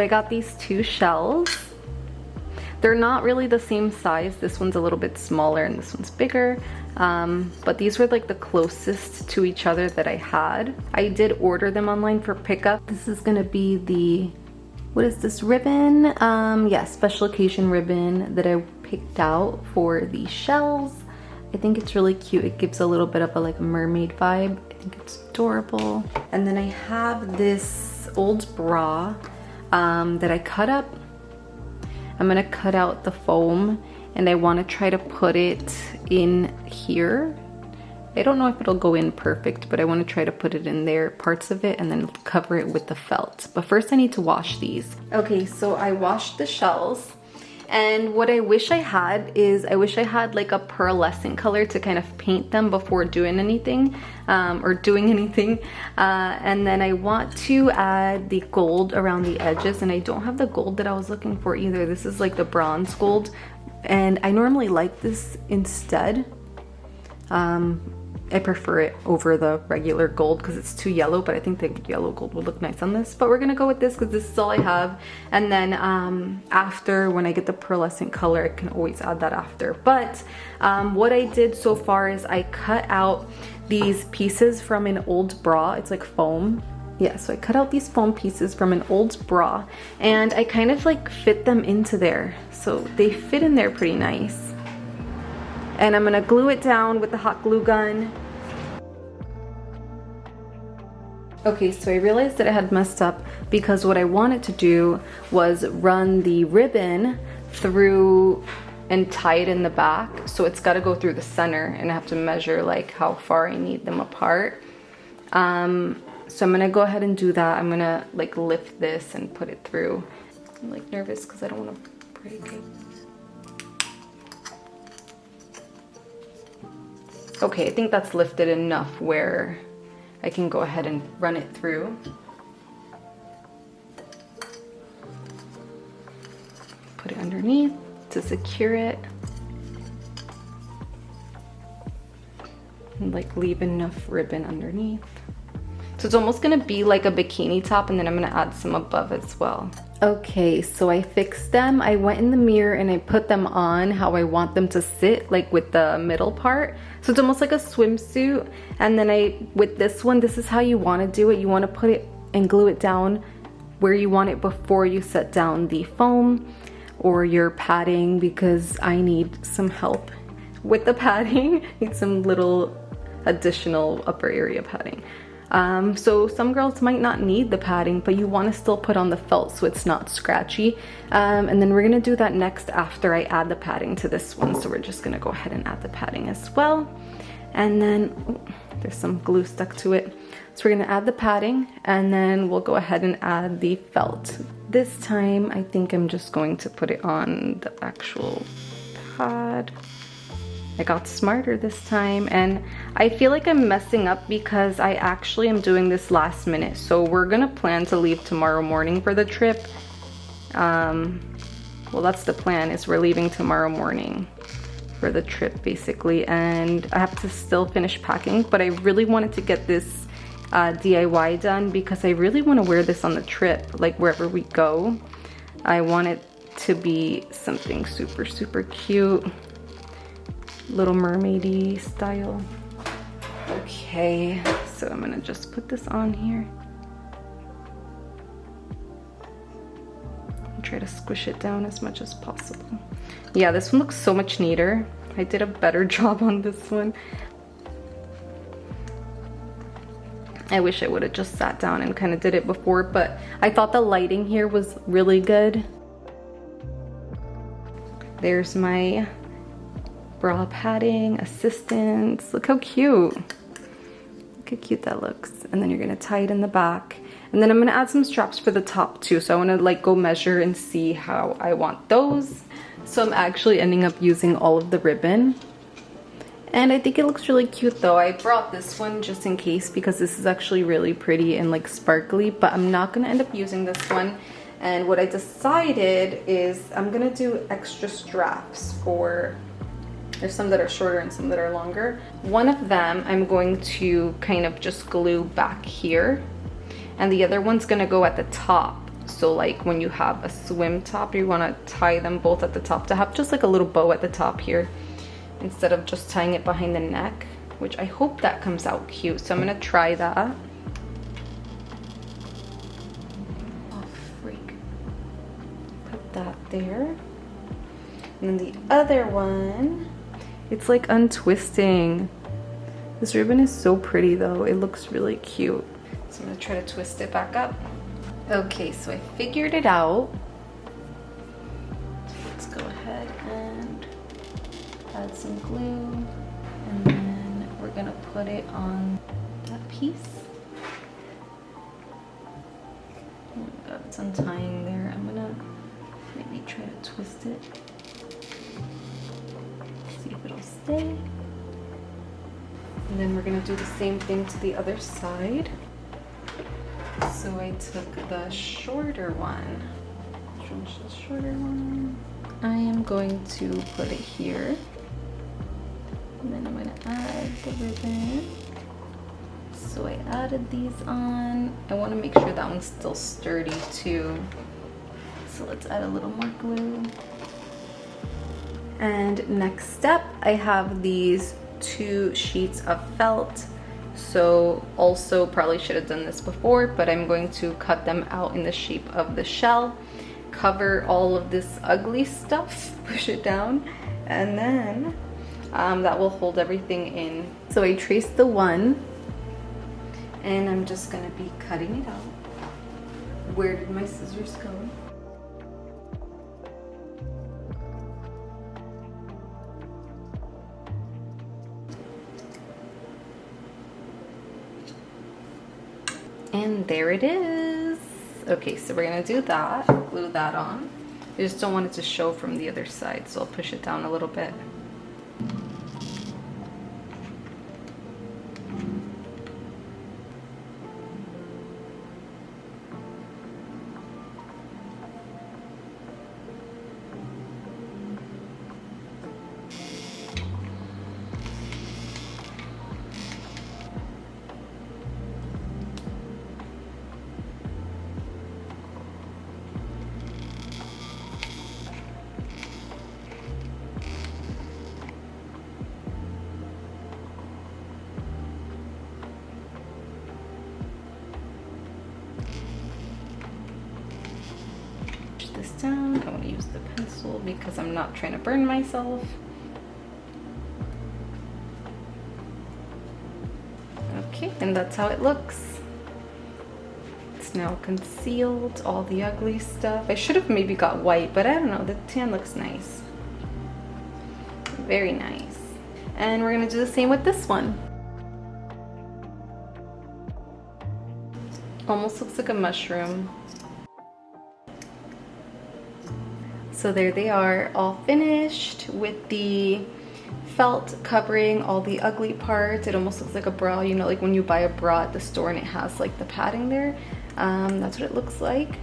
I got these two shells. They're not really the same size. This one's a little bit smaller and this one's bigger. But these were like the closest to each other that I had. I did order them online for pickup. This is gonna be the, what is this ribbon? Yeah, special occasion ribbon that I picked out for the shells. I think it's really cute. It gives a little bit of a like a mermaid vibe. I think it's adorable. And then I have this old bra that I cut up. I'm gonna cut out the foam and I wanna try to put it in here. I don't know if it'll go in perfect, but I wanna try to put it in there, parts of it, and then cover it with the felt. But first I need to wash these. Okay, so I washed the shells. And what I wish I had is, I wish I had like a pearlescent color to kind of paint them before doing anything, and then I want to add the gold around the edges, and I don't have the gold that I was looking for either. This is like the bronze gold, and I normally like this instead. I prefer it over the regular gold because it's too yellow, but I think the yellow gold would look nice on this. But we're gonna go with this because this is all I have. And then after, when I get the pearlescent color, I can always add that after. But what I did so far is I cut out these pieces from an old bra. It's like foam. Yeah, so I cut out these foam pieces from an old bra and I kind of like fit them into there. So they fit in there pretty nice. And I'm gonna glue it down with the hot glue gun. Okay, so I realized that I had messed up because what I wanted to do was run the ribbon through and tie it in the back. So it's gotta go through the center and I have to measure like how far I need them apart. So I'm gonna go ahead and do that. I'm gonna like lift this and put it through. I'm like nervous because I don't wanna break it. Okay, I think that's lifted enough where I can go ahead and run it through. Put it underneath to secure it. And like leave enough ribbon underneath. So it's almost gonna be like a bikini top, and then I'm gonna add some above as well. Okay, so I fixed them. I went in the mirror and I put them on how I want them to sit, like with the middle part. So it's almost like a swimsuit. And then with this one, this is how you want to do it. You want to put it and glue it down where you want it before you set down the foam or your padding, because I need some help with the padding. I need some little additional upper area padding. So some girls might not need the padding, but you want to still put on the felt so it's not scratchy. And then we're gonna do that next after I add the padding to this one. So we're just gonna go ahead and add the padding as well. And then there's some glue stuck to it. So we're gonna add the padding and then we'll go ahead and add the felt. This time I think I'm just going to put it on the actual pad. I got smarter this time, and I feel like I'm messing up because I actually am doing this last minute. So we're gonna plan to leave tomorrow morning for the trip. Well, that's the plan, is we're leaving tomorrow morning for the trip basically, and I have to still finish packing, but I really wanted to get this DIY done because I really want to wear this on the trip, like wherever we go. I want it to be something super, super cute. Little mermaidy style. Okay, so I'm gonna just put this on here and try to squish it down as much as possible. Yeah, this one looks so much neater. I did a better job on this one. I wish I would have just sat down and kind of did it before, but I thought the lighting here was really good. There's my bra padding, assistance. Look how cute. Look how cute that looks. And then you're gonna tie it in the back. And then I'm gonna add some straps for the top too. So I wanna like go measure and see how I want those. So I'm actually ending up using all of the ribbon. And I think it looks really cute though. I brought this one just in case because this is actually really pretty and like sparkly, but I'm not gonna end up using this one. And what I decided is I'm gonna do extra straps for, there's some that are shorter and some that are longer. One of them I'm going to kind of just glue back here, and the other one's gonna go at the top So like when you have a swim top, you want to tie them both at the top to have just like a little bow at the top here instead of just tying it behind the neck, which I hope that comes out cute. So I'm gonna try that. Oh freak. Put that there. And then the other one, it's like untwisting. This ribbon is so pretty though. It looks really cute. So I'm gonna try to twist it back up. Okay, so I figured it out. So let's go ahead and add some glue. And then we're gonna put it on that piece. Oh my god, it's untying there. I'm gonna maybe try to twist it. See if it'll stay. And then we're gonna do the same thing to the other side. So I took the shorter one. Which one's the shorter one? I am going to put it here. And then I'm gonna add the ribbon. So I added these on. I wanna make sure that one's still sturdy too. So let's add a little more glue. And next step, I have these 2 sheets of felt. So also probably should have done this before, but I'm going to cut them out in the shape of the shell, cover all of this ugly stuff, push it down, and then that will hold everything in. So I traced the one, and I'm just gonna be cutting it out. Where did my scissors go? And there it is. Okay, so we're gonna do that, glue that on. I just don't want it to show from the other side, so I'll push it down a little bit. This down. I want to use the pencil because I'm not trying to burn myself. Okay, and that's how it looks. It's now concealed, all the ugly stuff. I should have maybe got white, but I don't know, the tan looks nice. Very nice. And we're gonna do the same with this one. Almost looks like a mushroom. So there they are, all finished with the felt covering all the ugly parts. It almost looks like a bra, you know, like when you buy a bra at the store and it has like the padding there. That's what it looks like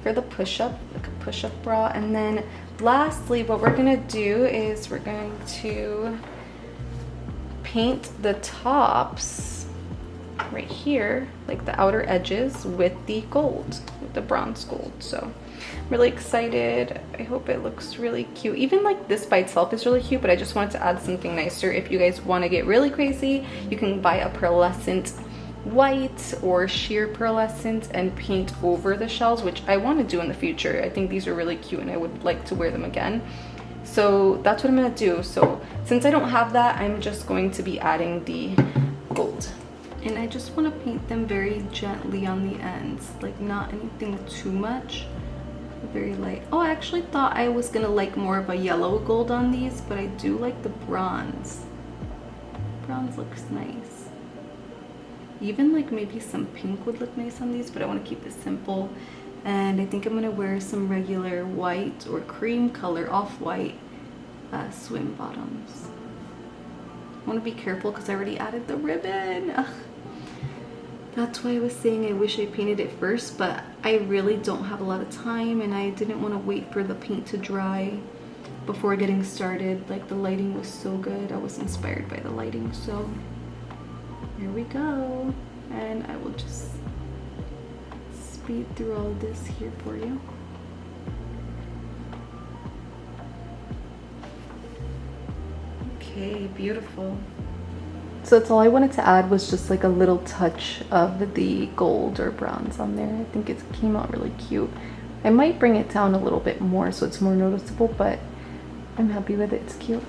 for the push-up, like a push-up bra. And then lastly, what we're gonna do is we're going to paint the tops right here, like the outer edges, with the gold, with the bronze gold. So I'm really excited. I hope it looks really cute. Even like this by itself is really cute, but I just wanted to add something nicer. If you guys want to get really crazy, you can buy a pearlescent white or sheer pearlescent and paint over the shells, which I want to do in the future. I think these are really cute and I would like to wear them again. So that's what I'm gonna do. So since I don't have that, I'm just going to be adding the gold. And I just want to paint them very gently on the ends, like not anything too much, very light. Oh, I actually thought I was gonna like more of a yellow gold on these, but I do like the bronze. Bronze looks nice. Even like maybe some pink would look nice on these, but I want to keep it simple. And I think I'm gonna wear some regular white or cream color off-white swim bottoms. I want to be careful because I already added the ribbon. Ugh. That's why I was saying I wish I painted it first, but I really don't have a lot of time and I didn't want to wait for the paint to dry before getting started. Like the lighting was so good. I was inspired by the lighting, so here we go. And I will just speed through all this here for you. Okay, beautiful. So that's all I wanted to add, was just like a little touch of the gold or bronze on there. I think it came out really cute. I might bring it down a little bit more so it's more noticeable, but I'm happy with it. It's cute.